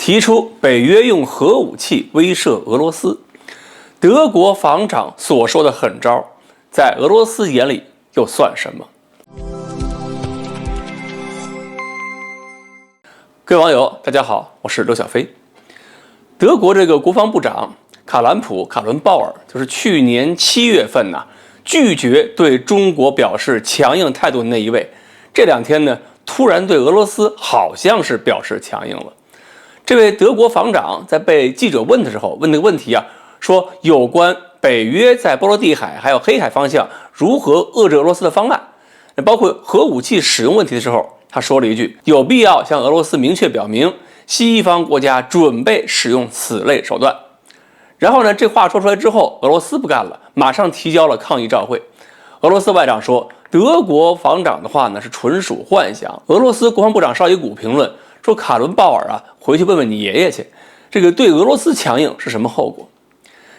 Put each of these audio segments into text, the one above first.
提出北约用核武器威慑俄罗斯。德国防长所说的狠招，在俄罗斯眼里又算什么？各位网友，大家好，我是刘小飞。德国这个国防部长卡伦鲍尔，就是去年7月份拒绝对中国表示强硬态度的那一位，这2天呢，突然对俄罗斯好像是表示强硬了。这位德国防长在被记者问的时候，问那个问题说有关北约在波罗的海还有黑海方向如何遏制俄罗斯的方案，包括核武器使用问题的时候，他说了一句：有必要向俄罗斯明确表明，西方国家准备使用此类手段。然后呢，这话说出来之后，俄罗斯不干了，马上提交了抗议照会。俄罗斯外长说，德国防长的话呢是纯属幻想。俄罗斯国防部长绍伊古评论说，卡伦鲍尔回去问问你爷爷去，这个对俄罗斯强硬是什么后果？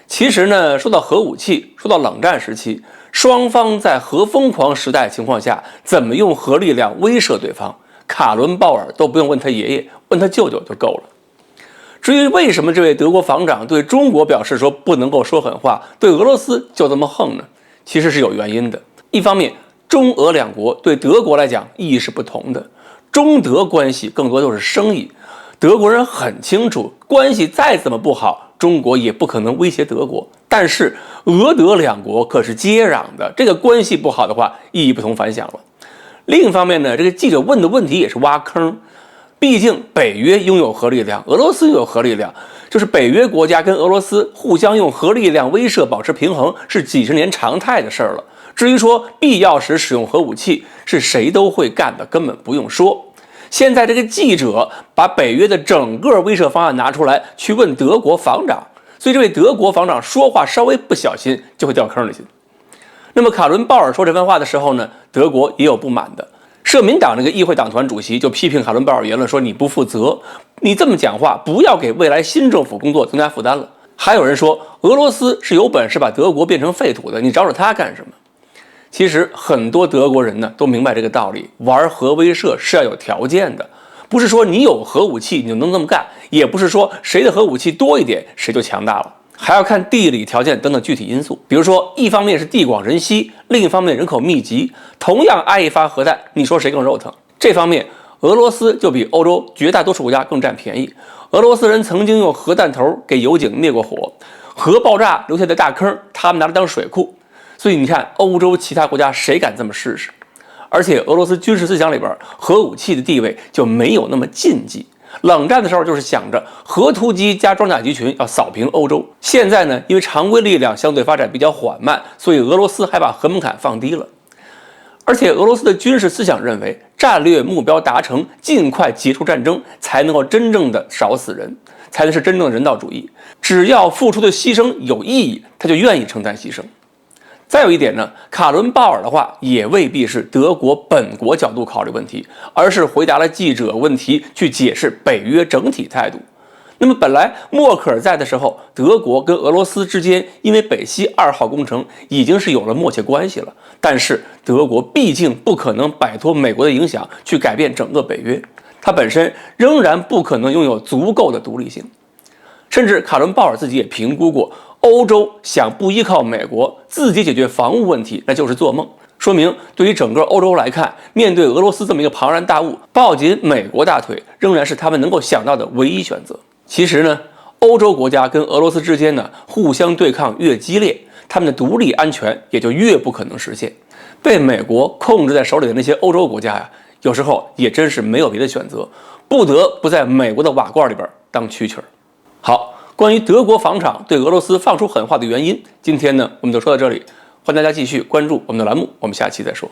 其实呢，说到核武器，说到冷战时期，双方在核疯狂时代情况下怎么用核力量威慑对方，卡伦鲍尔都不用问他爷爷，问他舅舅就够了。至于为什么这位德国防长对中国表示说不能够说狠话，对俄罗斯就这么横呢？其实是有原因的。一方面，中俄两国对德国来讲意义是不同的，中德关系更多就是生意。德国人很清楚，关系再怎么不好，中国也不可能威胁德国。但是俄德两国可是接壤的，这个关系不好的话，意义不同凡响了。另一方面呢，这个记者问的问题也是挖坑。毕竟北约拥有核力量，俄罗斯拥有核力量，就是北约国家跟俄罗斯互相用核力量威慑保持平衡，是几十年常态的事儿了。至于说必要时使用核武器，是谁都会干的，根本不用说。现在这个记者把北约的整个威慑方案拿出来去问德国防长，所以这位德国防长说话稍微不小心就会掉坑里去。那么卡伦鲍尔说这番话的时候呢，德国也有不满的。社民党那个议会党团主席就批评卡伦鲍尔言论说，你不负责，你这么讲话不要给未来新政府工作增加负担了。还有人说俄罗斯是有本事把德国变成废土的，你找他干什么？其实很多德国人呢都明白这个道理，玩核威慑是要有条件的，不是说你有核武器你就能这么干，也不是说谁的核武器多一点谁就强大了，还要看地理条件等等具体因素。比如说一方面是地广人稀，另一方面人口密集，同样挨一发核弹，你说谁更肉疼？这方面俄罗斯就比欧洲绝大多数国家更占便宜。俄罗斯人曾经用核弹头给油井灭过火，核爆炸留下的大坑他们拿来当水库，所以你看欧洲其他国家谁敢这么试试？而且俄罗斯军事思想里边核武器的地位就没有那么禁忌，冷战的时候就是想着核突击加装甲集群要扫平欧洲。现在呢，因为常规力量相对发展比较缓慢，所以俄罗斯还把核门槛放低了。而且俄罗斯的军事思想认为，战略目标达成，尽快结束战争，才能够真正的少死人，才能是真正的人道主义。只要付出的牺牲有意义，他就愿意承担牺牲。再有一点呢，卡伦鲍尔的话也未必是德国本国角度考虑问题，而是回答了记者问题，去解释北约整体态度。那么本来默克尔在的时候，德国跟俄罗斯之间因为北溪2号工程已经是有了默契关系了，但是德国毕竟不可能摆脱美国的影响去改变整个北约，它本身仍然不可能拥有足够的独立性。甚至卡伦鲍尔自己也评估过，欧洲想不依靠美国自己解决防务问题，那就是做梦。说明对于整个欧洲来看，面对俄罗斯这么一个庞然大物，抱紧美国大腿仍然是他们能够想到的唯一选择。其实呢，欧洲国家跟俄罗斯之间呢互相对抗越激烈，他们的独立安全也就越不可能实现。被美国控制在手里的那些欧洲国家有时候也真是没有别的选择，不得不在美国的瓦罐里边当蛐蛐儿。好，关于德国防长对俄罗斯放出狠话的原因，今天呢我们就说到这里，欢迎大家继续关注我们的栏目，我们下期再说。